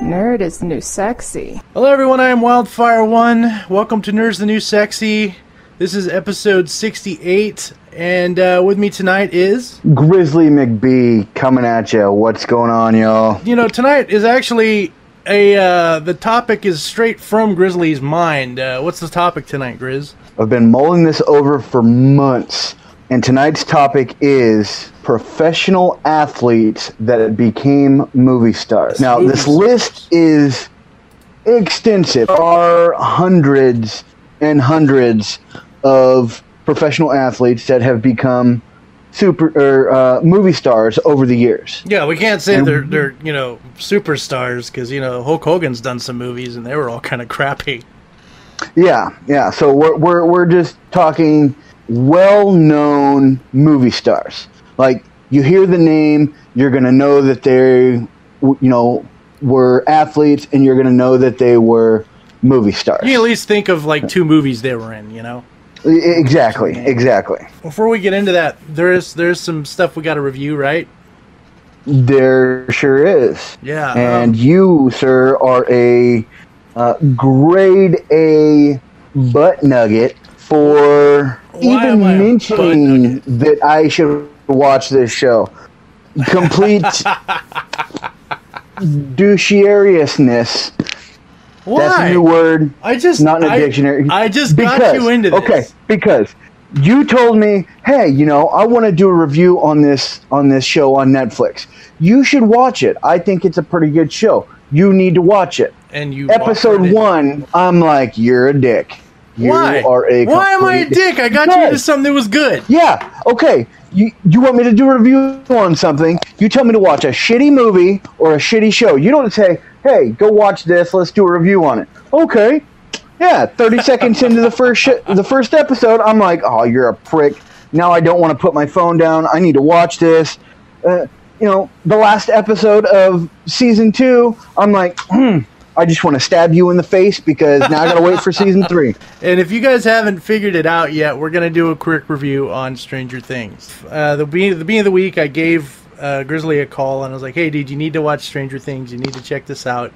Nerd is the new sexy. Hello everyone, I am Wyldfyre1. Welcome to Nerd's the New Sexy. This is episode 68, and with me tonight is... Grizzly McBee coming at you. What's going on, y'all? You know, tonight is actually the topic is straight from Grizzly's mind. What's the topic tonight, Grizz? I've been mulling this over for months, and tonight's topic is professional athletes that became movie stars. Now, this list is extensive. There are hundreds and hundreds of professional athletes that have become movie stars over the years. Yeah, we can't say they're superstars because Hulk Hogan's done some movies and they were all kind of crappy. Yeah. So we're just talking well-known movie stars. Like, you hear the name, you're gonna know that they, were athletes, and you're gonna know that they were movie stars. You can at least think of like 2 movies they were in. Exactly. Before we get into that, there's some stuff we got to review, right? There sure is. Yeah. And you, sir, are a grade A butt nugget for even mentioning that I should watch this show. Complete doucheriousness. Why? That's a new word. Not in a dictionary. I just got you into this. Okay, because you told me, hey, I want to do a review on this show on Netflix. You should watch it. I think it's a pretty good show. You need to watch it. And you episode 1, I'm like, you're a dick. Why? Why am I a dick? I got you into something that was good. Yeah. Okay. You want me to do a review on something? You tell me to watch a shitty movie or a shitty show. You don't say, hey, go watch this. Let's do a review on it. Okay. Yeah. 30 seconds into the first episode, I'm like, oh, you're a prick. Now I don't want to put my phone down. I need to watch this. The last episode of season 2, I'm like, I just want to stab you in the face because now I got to wait for season 3. And if you guys haven't figured it out yet, we're going to do a quick review on Stranger Things. The beginning of the week, I gave Grizzly a call and I was like, hey, dude, you need to watch Stranger Things. You need to check this out.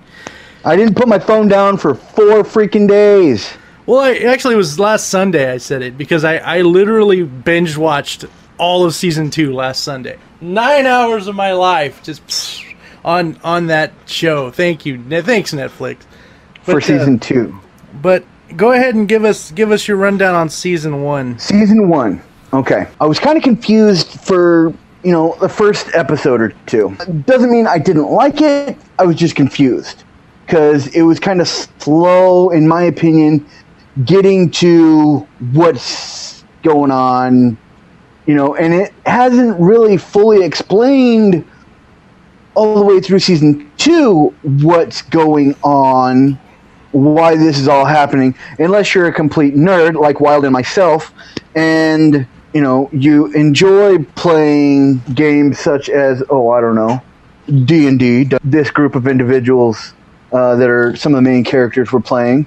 I didn't put my phone down for 4 freaking days. Well, it was last Sunday I said it because I literally binge watched all of season 2 last Sunday. 9 hours of my life just on that show. Thank you. Thanks, Netflix. For season 2. But go ahead and give us your rundown on season 1. Season 1. Okay. I was kind of confused for, the first episode or 2. Doesn't mean I didn't like it. I was just confused. Because it was kind of slow, in my opinion, getting to what's going on, and it hasn't really fully explained all the way through season 2 what's going on, why this is all happening, unless you're a complete nerd like Wild and myself, and you enjoy playing games such as D&D. This group of individuals that are some of the main characters we're playing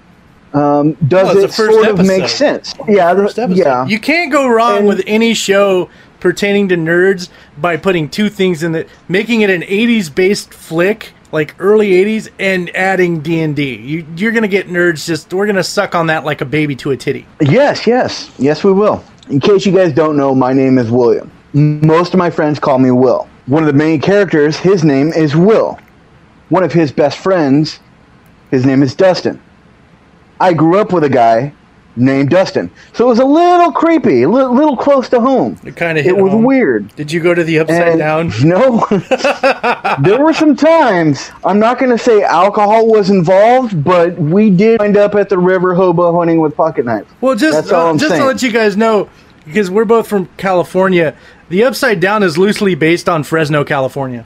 does it sort of make sense. Yeah. You can't go wrong with any show pertaining to nerds by putting 2 things in it, making it an 80s based flick, like early 80s, and adding D&D. You're going to get nerds we're going to suck on that like a baby to a titty. Yes, we will. In case you guys don't know, my name is William. Most of my friends call me Will. One of the main characters, his name is Will. One of his best friends, his name is Dustin. I grew up with a guy named Dustin. So it was a little creepy, a little close to home. It was weird. Did you go to the Upside Down? No. There were some times, I'm not going to say alcohol was involved, but we did wind up at the river hobo hunting with pocket knives. Well, just to let you guys know, because we're both from California, the Upside Down is loosely based on Fresno, California.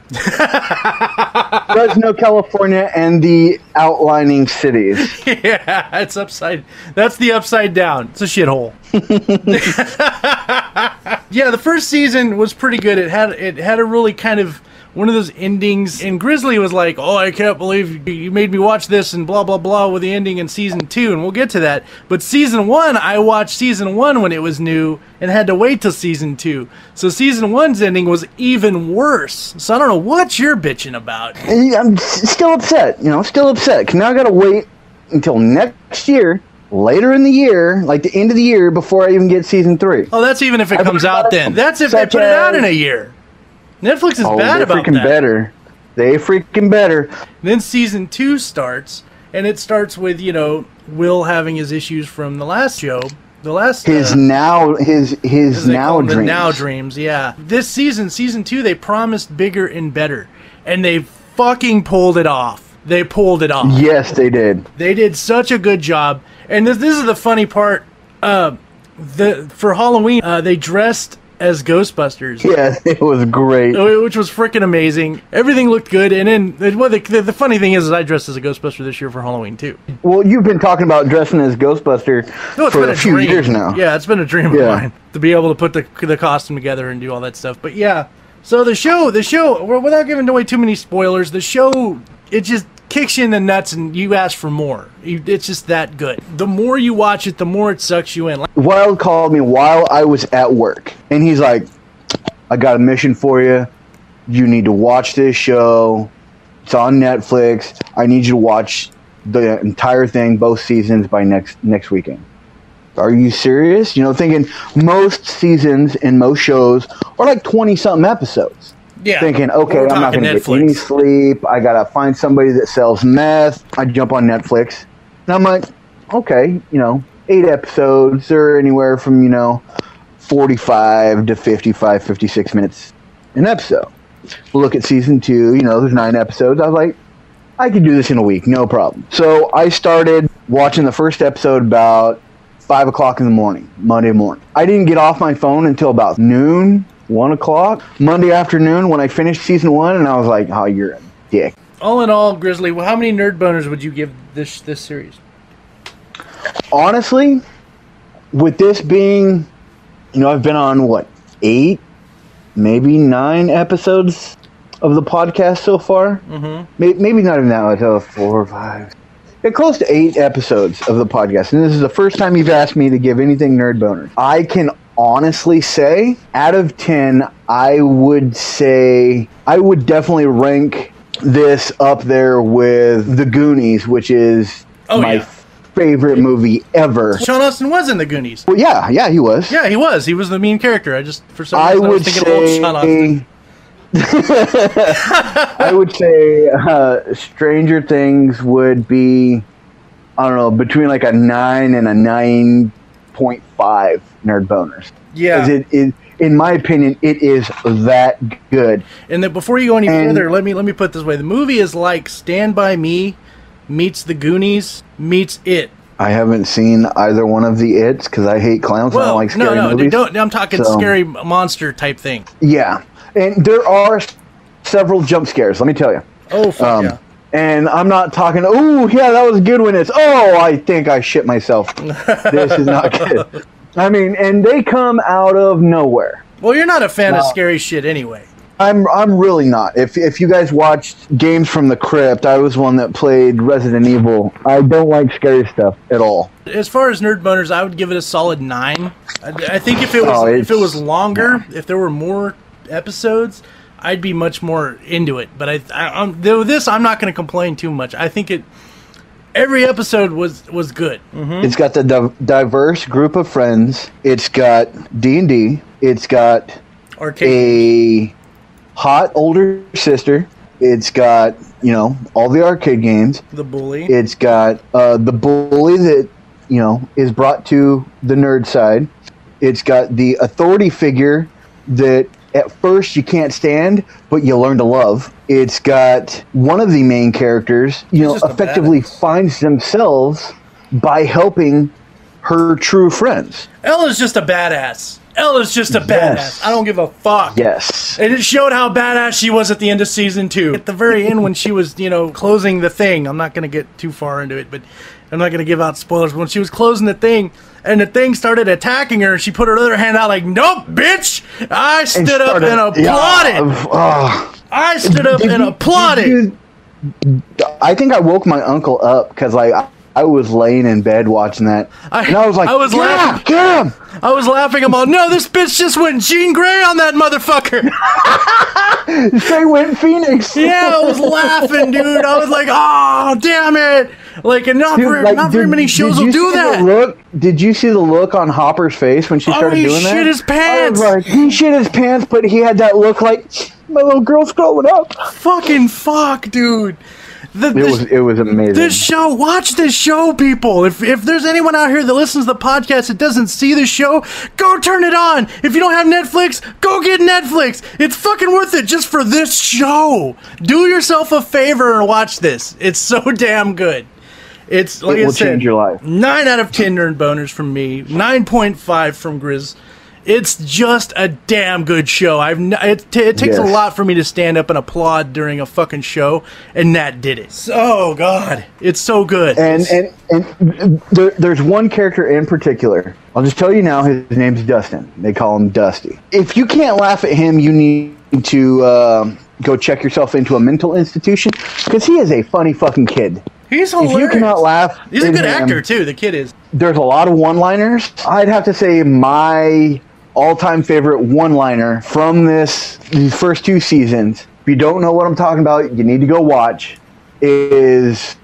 Fresno, California, and the outlining cities. Yeah, that's the Upside Down. It's a shithole. Yeah, the first season was pretty good. It had a really kind of one of those endings. And Grizzly was like, oh, I can't believe you made me watch this and blah, blah, blah with the ending in season 2. And we'll get to that. But season 1, I watched season 1 when it was new and had to wait till season 2. So season 1's ending was even worse. So I don't know what you're bitching about. I'm still upset, still upset. Because now I got to wait until next year, later in the year, like the end of the year, before I even get season 3. Oh, that's even if it comes out then. That's if they put it out in a year. Netflix is bad about that. Better. They freaking better. Then season 2 starts, and it starts with, Will having his issues from the last show. The last his now dreams. The now dreams, yeah. This season 2, they promised bigger and better, and they fucking pulled it off. They pulled it off. Yes, they did. They did such a good job. And this is the funny part. For Halloween, they dressed as Ghostbusters. Yeah, it was great. Which was freaking amazing. Everything looked good. And then the funny thing is I dressed as a Ghostbuster this year for Halloween too. Well, you've been talking about dressing as Ghostbuster for a few years now. Yeah, it's been a dream of mine to be able to put the costume together and do all that stuff. But yeah, so the show, without giving away too many spoilers, the show, it just kicks you in the nuts and you ask for more. It's just that good. The more you watch it, the more it sucks you in. Wyld called me while I was at work, and he's like, I got a mission for you. You need to watch this show. It's on Netflix. I need you to watch the entire thing, both seasons, by next weekend. Are you serious? Thinking most seasons and most shows are like 20-something episodes. Yeah, thinking, okay, I'm not going to get any sleep. I got to find somebody that sells meth. I jump on Netflix. And I'm like, okay, 8 episodes or anywhere from, 45 to 55, 56 minutes an episode. We'll look at season 2, there's 9 episodes. I was like, I could do this in a week, no problem. So I started watching the first episode about 5 o'clock in the morning, Monday morning. I didn't get off my phone until about noon. 1 o'clock Monday afternoon when I finished season 1, and I was like, oh, you're a dick. All in all, Grizzly, how many nerd boners would you give this series? Honestly, with this being, I've been on 8, maybe 9 episodes of the podcast so far. Mm-hmm. Maybe not even that much, 4 or 5. Yeah, close to 8 episodes of the podcast, and this is the first time you've asked me to give anything nerd boners. I can honestly say, out of 10, I would definitely rank this up there with The Goonies, which is my favorite movie ever. Sean Astin was in The Goonies. Well, yeah, he was. Yeah, he was. He was the main character. For some reason, I was thinking old Sean Astin. I would say Stranger Things would be, I don't know, between like a 9 and a 9.5 nerd boners. Yeah. Because in my opinion, it is that good. And then before you go any further, let me put it this way. The movie is like Stand By Me meets The Goonies meets It. I haven't seen either one of the It's because I hate clowns. I don't like scary movies. I'm talking scary monster type thing. Yeah. And there are several jump scares, let me tell you. Oh, fuck yeah. And I'm not talking, oh, yeah, that was a good one. It's, oh, I think I shit myself. This is not good. I mean, and they come out of nowhere. Well, you're not a fan of scary shit anyway. I'm really not. If you guys watched Games from the Crypt, I was one that played Resident Evil. I don't like scary stuff at all. As far as nerd boners, I would give it a solid 9. I think if it was longer, if there were more episodes, I'd be much more into it. But I'm not going to complain too much. I think every episode was good. Mm-hmm. It's got the diverse group of friends. It's got D&D. It's got a hot older sister. It's got, all the arcade games. The bully. It's got the bully that, is brought to the nerd side. It's got the authority figure that at first you can't stand, but you learn to love. It's got one of the main characters, effectively finds themselves by helping her true friends. Ella's just a badass. Ella's just a badass. I don't give a fuck. Yes. And it showed how badass she was at the end of season 2. At the very end when she was, closing the thing. I'm not going to get too far into it, but I'm not going to give out spoilers. When she was closing the thing, and the thing started attacking her, and she put her other hand out like, nope, bitch! I stood up and applauded. I stood up and applauded. I think I woke my uncle up because I was laying in bed watching that, and I was like, laughing. Get him! I was laughing. I'm all, no, this bitch just went Jean Grey on that motherfucker. They went Phoenix. Yeah, I was laughing, dude. I was like, oh, damn it. Like, and not very many shows will do that. Did you see the look on Hopper's face when she started doing that? He shit his pants. I was like, he shit his pants, but he had that look like, my little girl's growing up. Fucking fuck, dude. It was amazing. Watch this show, people. If there's anyone out here that listens to the podcast that doesn't see the show, go turn it on. If you don't have Netflix, go get Netflix. It's fucking worth it just for this show. Do yourself a favor and watch this. It's so damn good. It's like it will change your life. 9 out of 10 nerd boners from me. 9.5 from Grizz. It's just a damn good show. It takes a lot for me to stand up and applaud during a fucking show, and Nat did it. Oh God, it's so good. And there's one character in particular. I'll just tell you now. His name's Dustin. They call him Dusty. If you can't laugh at him, you need to go check yourself into a mental institution because he is a funny fucking kid. He's hilarious. If you cannot laugh, he's a good actor too. The kid is. There's a lot of one-liners. I'd have to say my all-time favorite one-liner from these first 2 seasons, if you don't know what I'm talking about, you need to go watch, is,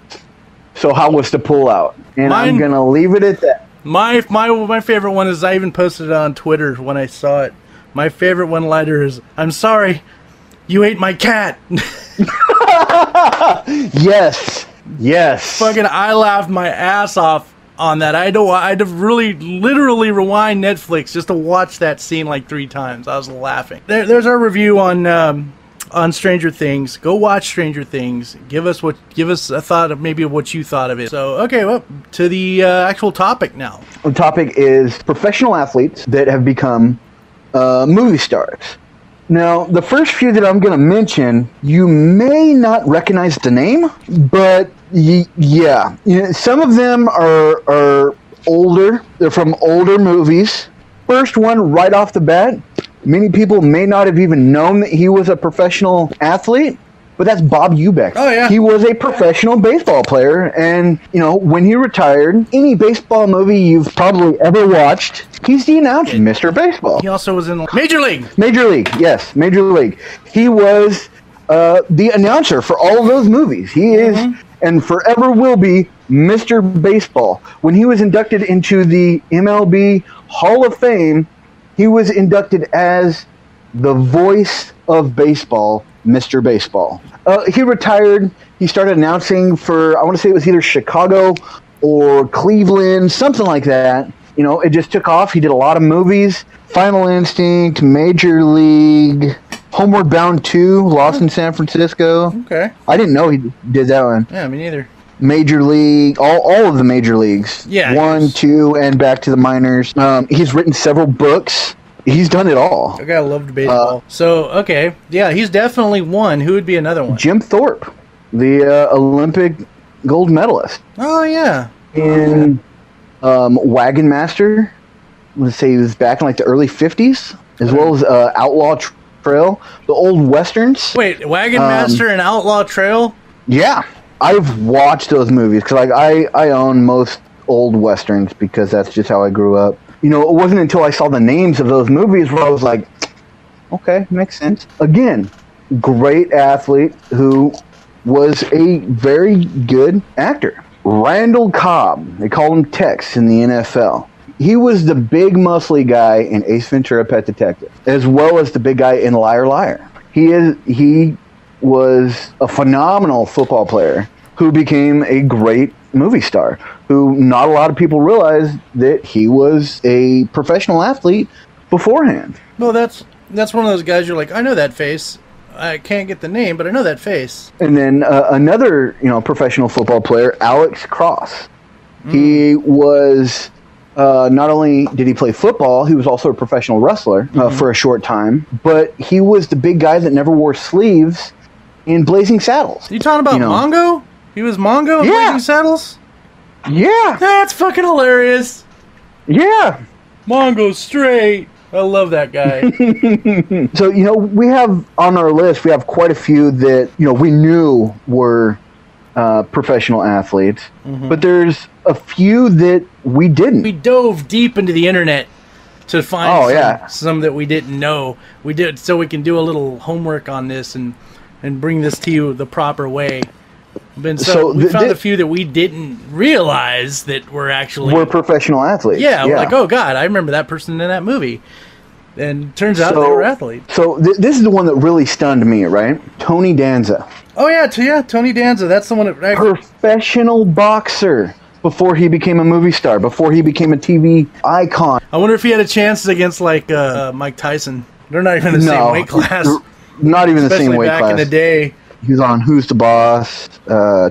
so how was the pull-out? And I'm going to leave it at that. My favorite one is, I even posted it on Twitter when I saw it. My favorite one-liner is, I'm sorry, you ate my cat. Yes. Fucking, I laughed my ass off on that. I'd really literally rewind Netflix just to watch that scene like 3 times. I was laughing. There's our review on Stranger Things. Go watch Stranger Things. Give us a thought of maybe what you thought of it. So okay, well, to the actual topic now. The topic is professional athletes that have become movie stars. Now, the first few that I'm going to mention, you may not recognize the name, but yeah. Some of them are older. They're from older movies. First one, right off the bat, many people may not have even known that he was a professional athlete, but that's Bob Eubanks. Oh, yeah. He was a professional baseball player, and, when he retired, any baseball movie you've probably ever watched, he's the announcer, Mr. Baseball. He also was in Major League. Major League, yes, Major League. He was the announcer for all of those movies. He is, and forever will be, Mr. Baseball. When he was inducted into the MLB Hall of Fame, he was inducted as the voice of baseball, Mr. Baseball. He retired. He started announcing for, I want to say it was either Chicago or Cleveland, something like that. It just took off. He did a lot of movies. Final Instinct, Major League, Homeward Bound 2, Lost in San Francisco. Okay. I didn't know he did that one. Yeah, me neither. Major League, all of the major leagues. Yeah. 1, 2, and back to the minors. He's written several books. He's done it all. The guy loved baseball. So, okay. Yeah, he's definitely one. Who would be another one? Jim Thorpe, the Olympic gold medalist. Oh, yeah. In Wagon Master. Let's say he was back in like the early 50s, as well as Outlaw Trail, the old westerns. Wait, Wagon Master and Outlaw Trail? Yeah. I've watched those movies because I own most old westerns because that's just how I grew up. It wasn't until I saw the names of those movies where I was like, okay, makes sense. Again, great athlete who was a very good actor. Randall Cobb, they call him Tex in the NFL. He was the big muscly guy in Ace Ventura: Pet Detective, as well as the big guy in Liar Liar. He was a phenomenal football player who became a great movie star, who not a lot of people realize that he was a professional athlete beforehand. Well, that's one of those guys you're like, I know that face. I can't get the name, but I know that face. And then another, professional football player, Alex Cross. He was not only did he play football, he was also a professional wrestler for a short time. But he was the big guy that never wore sleeves in Blazing Saddles. You talking about Mongo? He was Mongo in Blazing Saddles? Yeah. That's fucking hilarious. Yeah. Mongo straight. I love that guy. So, we have on our list, we have quite a few that, we knew were professional athletes, but there's a few that we didn't. We dove deep into the internet to find some that we didn't know. We did so we can do a little homework on this and bring this to you the proper way. We found a few that we didn't realize that were professional athletes. Yeah, we're like, oh God, I remember that person in that movie. And turns out they were athletes. So this is the one that really stunned me, right? Tony Danza. Oh yeah, Tony Danza. That's the one that professional boxer before he became a movie star, before he became a TV icon. I wonder if he had a chance against Mike Tyson. They're not even in the same weight class. Not even the same weight class. Back in the day. He was on Who's the Boss,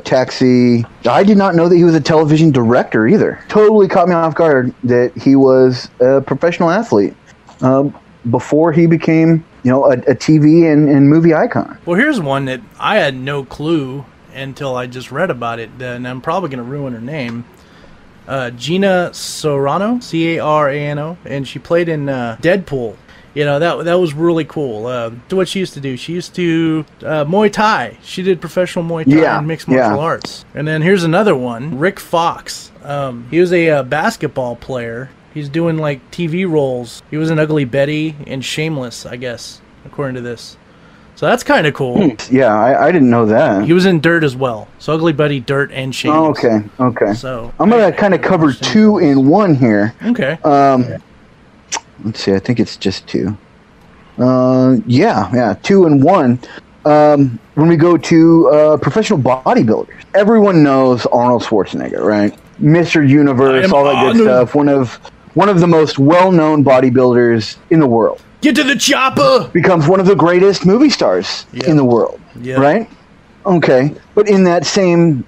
Taxi. I did not know that he was a television director either. Totally caught me off guard that he was a professional athlete before he became, a TV and movie icon. Well, here's one that I had no clue until I just read about it, and I'm probably going to ruin her name. Gina Carano, Carano, and she played in Deadpool. That was really cool. What she used to do, she used to Muay Thai. She did professional Muay Thai and mixed martial arts. And then here's another one, Rick Fox. He was a basketball player. He's doing TV roles. He was in Ugly Betty and Shameless, I guess, according to this. So that's kind of cool. Yeah, I didn't know that. He was in Dirt as well. So Ugly Betty, Dirt, and Shameless. Oh, okay. So I'm gonna kind of cover 2 in 1 here. Okay. Let's see. I think it's just 2. 2 in 1. When we go to professional bodybuilders, everyone knows Arnold Schwarzenegger, right? Mr. Universe, all that good stuff. One of the most well-known bodybuilders in the world. Get to the chopper! Becomes one of the greatest movie stars in the world, right? Okay, but in that same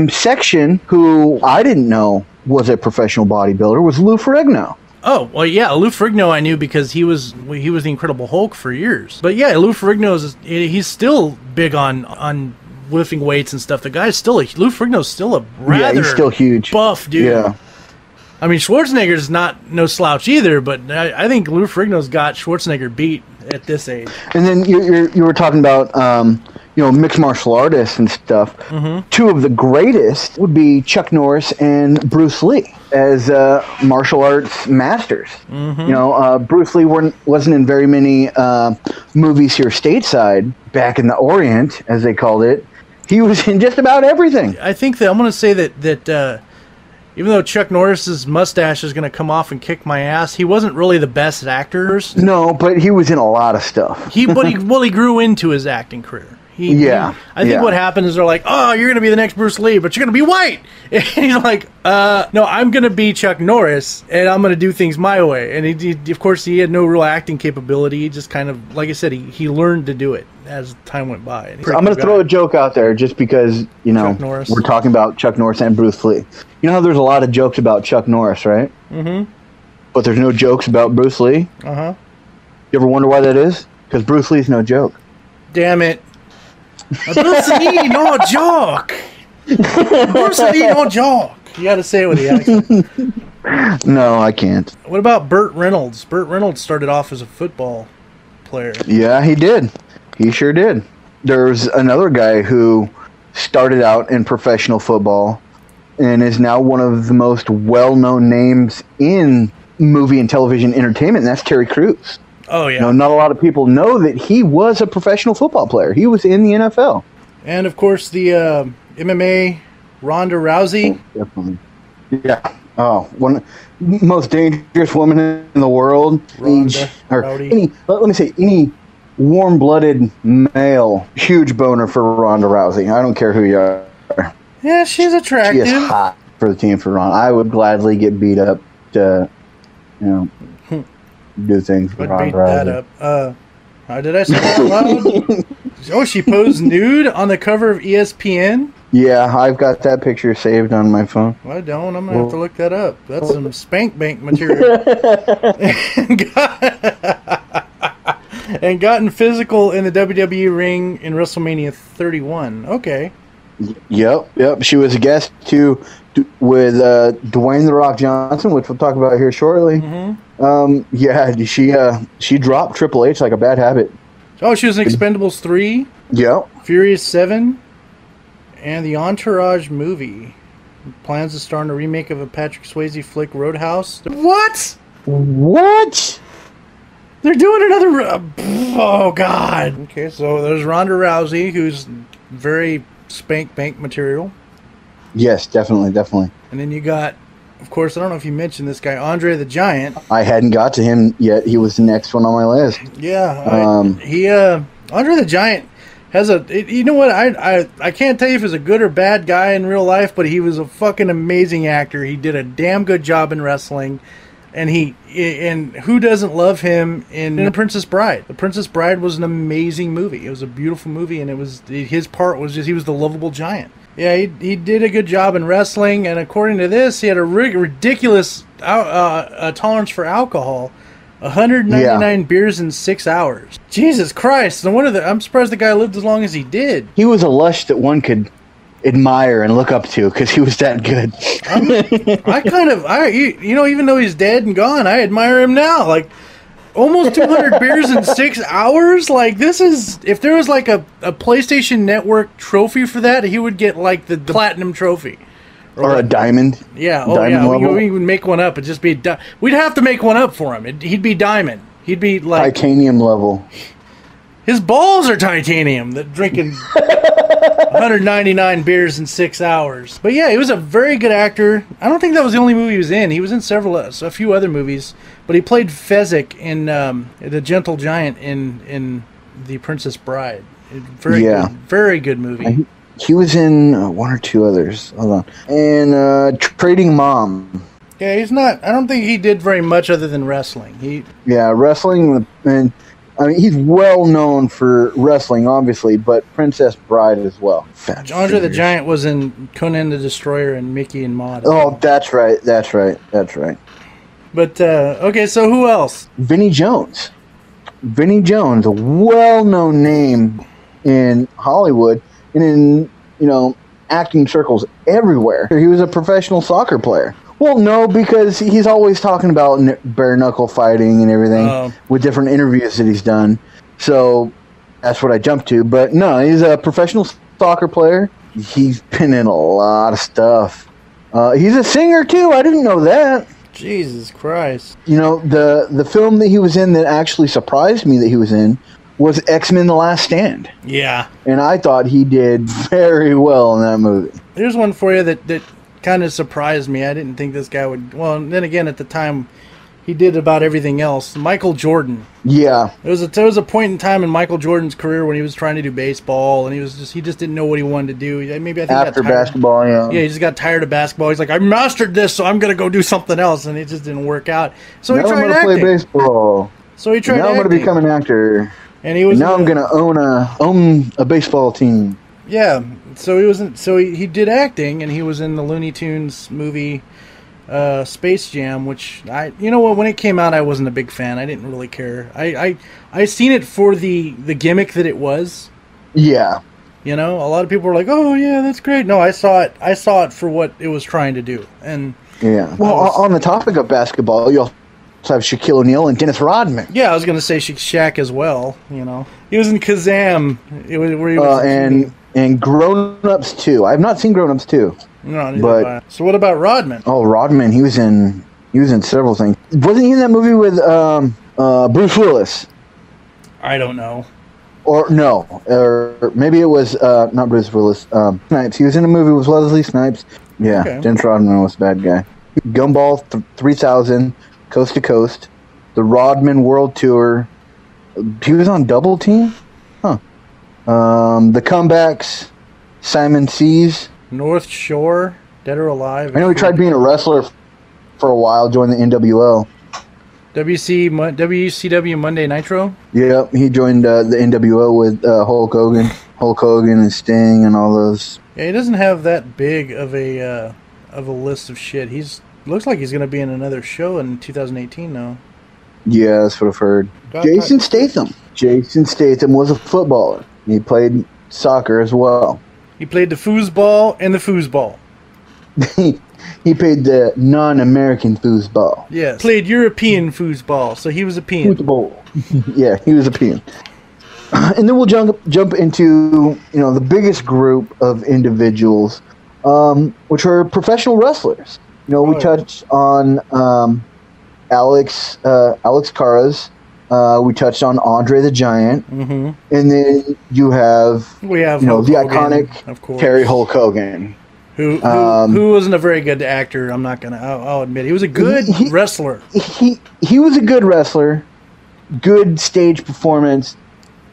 section, who I didn't know was a professional bodybuilder was Lou Ferrigno. Oh, well, yeah, Lou Ferrigno I knew because he was the Incredible Hulk for years. But yeah, Lou Ferrigno he's still big on lifting weights and stuff. The guy's still Lou Ferrigno's still a rather he's still huge, buff dude. Yeah. I mean, Schwarzenegger's not no slouch either, but I think Lou Ferrigno's got Schwarzenegger beat at this age. And then you were talking about mixed martial artists and stuff. Mm-hmm. 2 of the greatest would be Chuck Norris and Bruce Lee as martial arts masters. Mm-hmm. Bruce Lee wasn't in very many movies here stateside back in the Orient, as they called it. He was in just about everything. I think that I'm going to say that even though Chuck Norris's mustache is going to come off and kick my ass, he wasn't really the best actor. No, but he was in a lot of stuff. He grew into his acting career. I think what happened is they're like, oh, you're going to be the next Bruce Lee, but you're going to be white. And he's like, no, I'm going to be Chuck Norris, and I'm going to do things my way. And of course, he had no real acting capability. He just kind of, like I said, he learned to do it as time went by. I'm going to throw a joke out there just because, we're talking about Chuck Norris and Bruce Lee. You know how there's a lot of jokes about Chuck Norris, right? Mm-hmm. But there's no jokes about Bruce Lee? Uh-huh. You ever wonder why that is? Because Bruce Lee's no joke. Damn it. Bruce Lee, no joke. Bruce Lee, no joke. You got to say it with the accent. No, I can't. What about Burt Reynolds? Burt Reynolds started off as a football player. Yeah, he did. He sure did. There's another guy who started out in professional football and is now one of the most well-known names in movie and television entertainment, and that's Terry Crews. Oh, yeah. Not a lot of people know that he was a professional football player. He was in the NFL. And, of course, the MMA Ronda Rousey. Oh, definitely. Yeah. Oh, one of the most dangerous woman in the world. Any warm-blooded male, huge boner for Ronda Rousey. I don't care who you are. Yeah, she's attractive. She is hot for the team for Ronda. I would gladly get beat up to, do things for Ronda Rousey. That up. Did I say that out loud? Oh, she posed nude on the cover of ESPN? Yeah, I've got that picture saved on my phone. I don't. I'm going to have to look that up. That's some spank bank material. And gotten physical in the WWE ring in WrestleMania 31. Okay. Yep. She was a guest with Dwayne "The Rock" Johnson, which we'll talk about here shortly. Mm-hmm. Yeah, she dropped Triple H like a bad habit. Oh, she was in Expendables 3, Yep. Furious 7, and the Entourage movie. Plans to star in a remake of a Patrick Swayze flick, Roadhouse. What? What? They're doing another... oh, God. Okay, so there's Ronda Rousey, who's very spank bank material. Yes, definitely. And then you got, of course, I don't know if you mentioned this guy, Andre the Giant. I hadn't got to him yet. He was the next one on my list. Yeah. Andre the Giant has you know what, I can't tell you if he's a good or bad guy in real life, but he was a fucking amazing actor. He did a damn good job in wrestling. And who doesn't love him in The Princess Bride? The Princess Bride was an amazing movie. It was a beautiful movie, and his part was just, he was the lovable giant. Yeah, he did a good job in wrestling, and according to this, he had a ridiculous tolerance for alcohol. 199 beers in 6 hours. Jesus Christ! I'm surprised the guy lived as long as he did. He was a lush that one could admire and look up to because he was that good. Even though he's dead and gone, I admire him now. Like, almost 200 beers in 6 hours. Like, this is, if there was like a PlayStation Network trophy for that, he would get like the platinum trophy. Or a diamond. Yeah. Level. We would make one up. It'd just be, we'd have to make one up for him. He'd be diamond. He'd be like titanium level. His balls are titanium. That drinking 199 beers in 6 hours. But yeah, he was a very good actor. I don't think that was the only movie he was in. He was in a few other movies, but he played Fezzik in The Gentle Giant in The Princess Bride. Very good movie. He was in one or two others. Hold on. And Trading Mom. Yeah, he's not. I don't think he did very much other than wrestling. Wrestling, and I mean, he's well known for wrestling, obviously, but Princess Bride as well. Andre the Giant was in Conan the Destroyer and Mickey and Maude. Oh, that's right. But, okay, so who else? Vinnie Jones. Vinnie Jones, a well-known name in Hollywood and in, acting circles everywhere. He was a professional soccer player. Well, no, because he's always talking about bare-knuckle fighting and everything with different interviews that he's done. So that's what I jumped to. But no, he's a professional soccer player. He's been in a lot of stuff. He's a singer, too. I didn't know that. Jesus Christ. The film that he was in that actually surprised me that he was in was X-Men: The Last Stand. Yeah. And I thought he did very well in that movie. Here's one for you that kind of surprised me. I didn't think this guy would... Well, then again, at the time, he did about everything else. Michael Jordan. Yeah. There was a point in time in Michael Jordan's career when he was trying to do baseball, and he just didn't know what he wanted to do. Maybe I think after basketball, yeah. Yeah, he just got tired of basketball. He's like, I mastered this, so I'm going to go do something else, and it just didn't work out. So he tried acting. I'm going to play baseball. So he tried acting. Now I'm going to become an actor. And he was. Now I'm going to own a baseball team. Yeah. So he wasn't. So he did acting, and he was in the Looney Tunes movie, Space Jam. Which when it came out, I wasn't a big fan. I didn't really care. I seen it for the gimmick that it was. Yeah. A lot of people were like, "Oh yeah, that's great." No, I saw it. I saw it for what it was trying to do. And yeah. Well, on the topic of basketball, you'll have Shaquille O'Neal and Dennis Rodman. Yeah, I was going to say Shaq as well. He was in Kazam. Where he was and Grown Ups 2. I have not seen Grown Ups 2. No, but so what about Rodman? Oh, Rodman. He was in several things. Wasn't he in that movie with Bruce Willis? I don't know. Or no, or maybe it was not Bruce Willis. Snipes. He was in a movie with Wesley Snipes. Yeah, okay. Dennis Rodman was a bad guy. Gumball 3000. Coast to Coast, the Rodman World Tour. He was on Double Team? Huh. The Comebacks, Simon Says. North Shore, Dead or Alive. I know he tried being a wrestler for a while, joined the NWO. WCW Monday Nitro? Yeah, he joined the NWO with Hulk Hogan and Sting and all those. Yeah, he doesn't have that big of a list of shit. Looks like he's going to be in another show in 2018 now. Yeah, that's what I've heard. Jason Statham. Jason Statham was a footballer. He played soccer as well. He played the foosball and the foosball. He played the non-American foosball. Yes. Played European foosball, so he was a peon. Football. Yeah, he was a peon. And then we'll jump into the biggest group of individuals, which are professional wrestlers. We touched on Alex Caras. We touched on Andre the Giant, and then you have the iconic of course. Terry Hulk Hogan, who wasn't a very good actor. I'll admit he was a good wrestler. He was a good wrestler, good stage performance.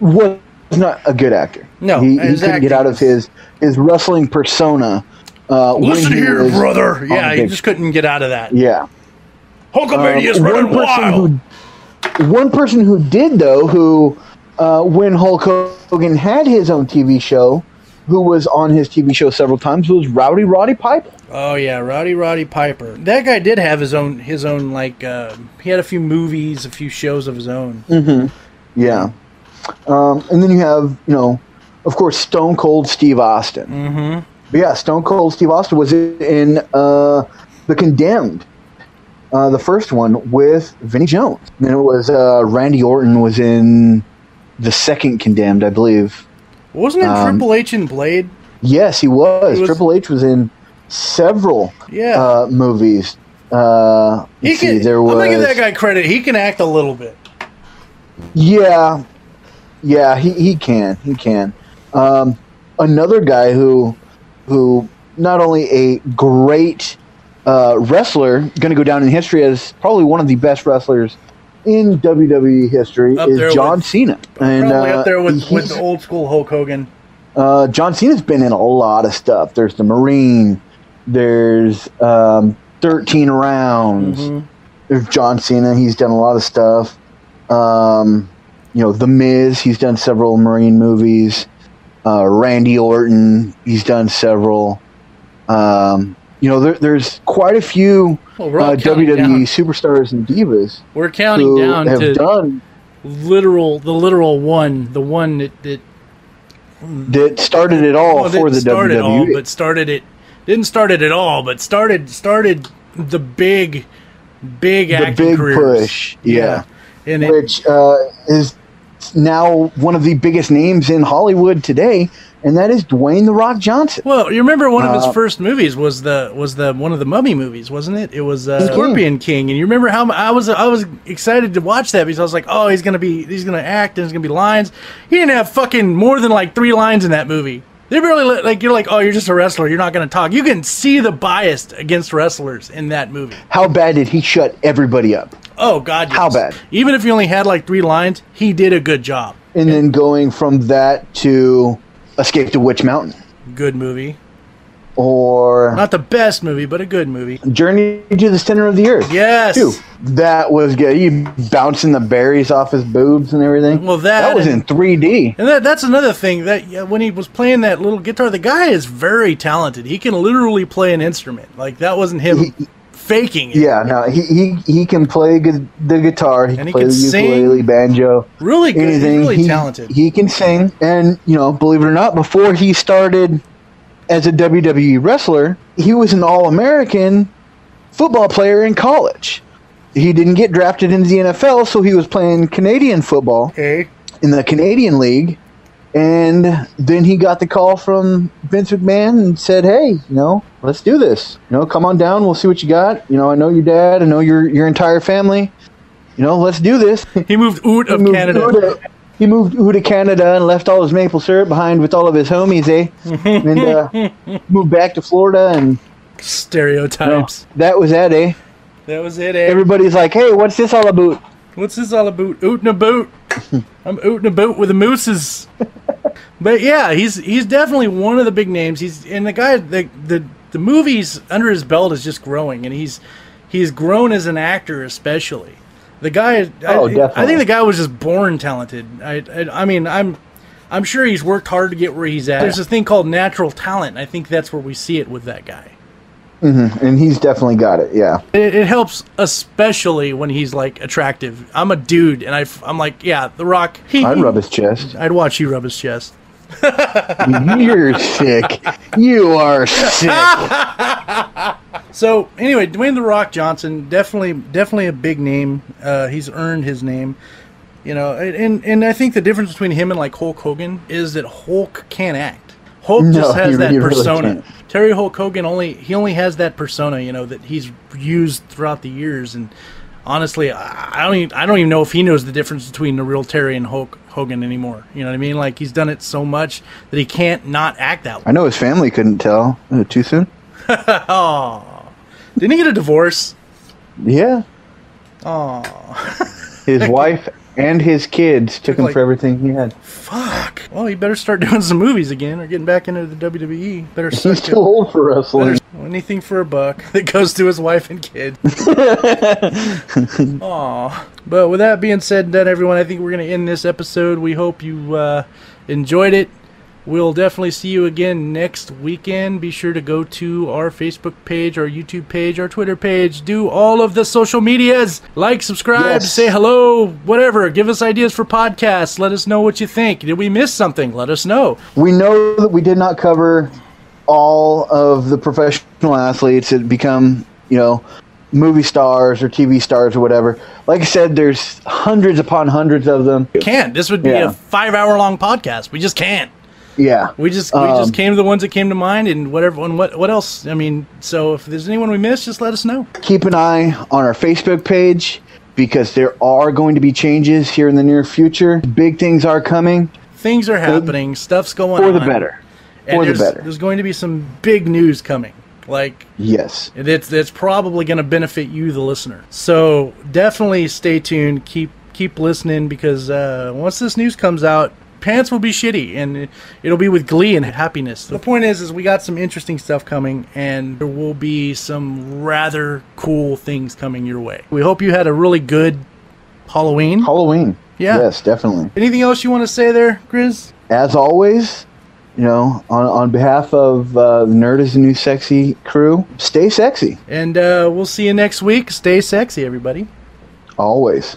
Was not a good actor. No, he couldn't get out of his wrestling persona. Listen here, brother. Yeah, he just couldn't get out of that. Yeah, Hulkamania's running wild. One person who did, though, when Hulk Hogan had his own TV show, who was on his TV show several times, was Roddy Piper. Oh yeah, Roddy Piper. That guy did have his own like he had a few movies, a few shows of his own. Yeah. And then you have, of course, Stone Cold Steve Austin. But yeah, Stone Cold Steve Austin was in The Condemned, the first one with Vinnie Jones. And then it was Randy Orton was in the second Condemned, I believe. Wasn't it Triple H in Blade? Yes, he was. Triple H was in several movies. I'm going to give that guy credit. He can act a little bit. Yeah, he can. He can. Another guy who not only a great wrestler, going to go down in history as probably one of the best wrestlers in WWE history, is John Cena. And probably up there with the old school Hulk Hogan. John Cena's been in a lot of stuff. There's the Marine. There's 13 Rounds. There's John Cena. He's done a lot of stuff. The Miz, he's done several Marine movies. Randy Orton, he's done several. There's quite a few WWE superstars and divas. We're counting down to done the literal one, the one that started it all for the WWE. Didn't start it at all, but started the big acting careers. Push. Yeah. Which is now one of the biggest names in Hollywood today, and that is Dwayne "The Rock" Johnson. Well, you remember one of his first movies was one of the Mummy movies, wasn't it? It was Scorpion King, and you remember how I was excited to watch that because I was like, oh, he's gonna act, and there's gonna be lines. He didn't have fucking more than like 3 lines in that movie. They barely you're like, oh, you're just a wrestler, you're not gonna talk. You can see the bias against wrestlers in that movie. How bad did he shut everybody up? Oh, God, yes. How bad? Even if he only had like 3 lines, he did a good job. And then going from that to Escape to Witch Mountain. Good movie. Or... not the best movie, but a good movie. Journey to the Center of the Earth. Yes. Too. That was good. You bouncing the berries off his boobs and everything. Well, that was in 3D. And that's another thing, that when he was playing that little guitar, the guy is very talented. He can literally play an instrument. Like, that wasn't him... faking it. Yeah, no, he can play the guitar, he can play the ukulele, sing. Banjo, really good, anything. He's really talented. He can sing, and believe it or not, before he started as a WWE wrestler, he was an All-American football player in college. He didn't get drafted into the NFL, so he was playing Canadian football in the Canadian League. And then he got the call from Vince McMahon and said, hey, let's do this. Come on down. We'll see what you got. I know your dad. I know your entire family. Let's do this. He moved Canada. He moved to Canada and left all his maple syrup behind with all of his homies, and moved back to Florida. And stereotypes. That was that, eh? That was it, eh? Everybody's like, hey, what's this all about? What's this all about? Ootin' a boot. I'm ootin' a boot with the mooses. But yeah, he's definitely one of the big names. And the guy, the movies under his belt is just growing, and he's grown as an actor especially. The guy, definitely. I think the guy was just born talented. I mean, I'm sure he's worked hard to get where he's at. There's a thing called natural talent. I think that's where we see it with that guy. And he's definitely got it, yeah. It helps, especially when he's, like, attractive. I'm a dude, and I'm like, yeah, The Rock. I'd rub his chest. I'd watch you rub his chest. You're sick. You are sick. So anyway, Dwayne The Rock Johnson, definitely a big name. He's earned his name. You know, and I think the difference between him and like Hulk Hogan is that Hulk can't act. Hulk just has that persona. Really Terry Hulk Hogan only has that persona, you know, that he's used throughout the years. And honestly, I don't even know if he knows the difference between the real Terry and Hulk Hogan anymore. You know what I mean? Like, he's done it so much that he can't not act that way. I know his family couldn't tell. Too soon? Oh, didn't he get a divorce? Yeah. Oh, his wife and his kids took him for everything he had. Fuck. Well, he better start doing some movies again or getting back into the WWE. Better. He's too old for wrestling. Anything for a buck that goes to his wife and kid. Aw. But with that being said and done, everyone, I think we're going to end this episode. We hope you enjoyed it. We'll definitely see you again next weekend. Be sure to go to our Facebook page, our YouTube page, our Twitter page. Do all of the social medias. Like, subscribe, say hello, whatever. Give us ideas for podcasts. Let us know what you think. Did we miss something? Let us know. We know that we did not cover all of the professional athletes that become, you know, movie stars or TV stars or whatever. Like I said, there's hundreds upon hundreds of them. Can't. This would be a 5-hour-long podcast. We just can't. Yeah, we just came to the ones that came to mind, and whatever. And what else? I mean, so if there's anyone we missed, just let us know. Keep an eye on our Facebook page because there are going to be changes here in the near future. Big things are coming. Things are happening. Stuff's going on for the better. For the better. There's going to be some big news coming. Like, yes, that's probably going to benefit you, the listener. So definitely stay tuned. Keep listening because once this news comes out, pants will be shitty, and it'll be with glee and happiness. The point is we got some interesting stuff coming, and there will be some rather cool things coming your way. We hope you had a really good Halloween. Yeah. Yes, definitely. Anything else you want to say there, Grizz? As always, you know, on behalf of the Nerd is the New Sexy crew, stay sexy. And we'll see you next week. Stay sexy, everybody. Always.